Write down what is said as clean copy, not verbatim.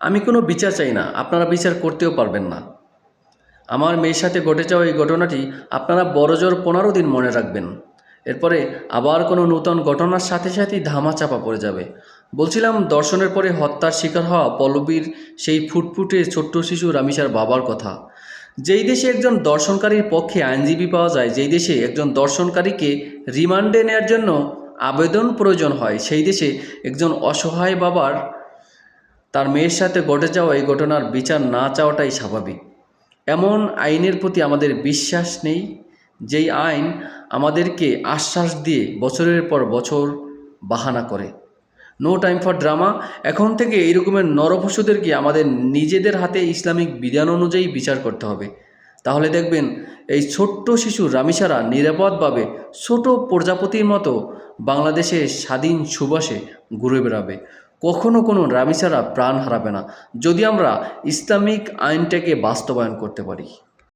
আমি কোনো বিচার চাই না, আপনারা বিচার করতেও পারবেন না। আমার মেয়ের সাথে ঘটে যাওয়া এই ঘটনাটি আপনারা বড়জোর 15 দিন মনে রাখবেন। এরপরে আবার কোনো নূতন ঘটনার সাথে সাথেই ধামাচাপা পড়ে যাবে। বলছিলাম, দর্শনের পরে হত্যার শিকার হওয়া পল্লবীর সেই ফুটফুটে ছোট্ট শিশু রামিসার বাবার কথা। যেই দেশে একজন দর্শনকারীর পক্ষে আইনজীবী পাওয়া যায়, যেই দেশে একজন দর্শনকারীকে রিমান্ডে নেওয়ার জন্য আবেদন প্রয়োজন হয়, সেই দেশে একজন অসহায় বাবার তার মেয়ের সাথে ঘটে যাওয়া এই ঘটনার বিচার না চাওয়াটাই স্বাভাবিক। এমন আইনের প্রতি আমাদের বিশ্বাস নেই, যেই আইন আমাদেরকে আশ্বাস দিয়ে বছরের পর বছর বাহানা করে। No time for drama. এখন থেকে এই রকমের নরপশুদেরকে আমাদের নিজেদের হাতে ইসলামিক বিধান অনুযায়ী বিচার করতে হবে। তাহলে দেখবেন এই ছোট্ট শিশু রামিসারা নিরাপদভাবে ছোট প্রজাপতির মতো বাংলাদেশে স্বাধীন সুবাসে ঘুরে বেড়াবে। কখনো কোনো রামিসারা প্রাণ হারাবে না, যদি আমরা ইসলামিক আইনটাকে বাস্তবায়ন করতে পারি।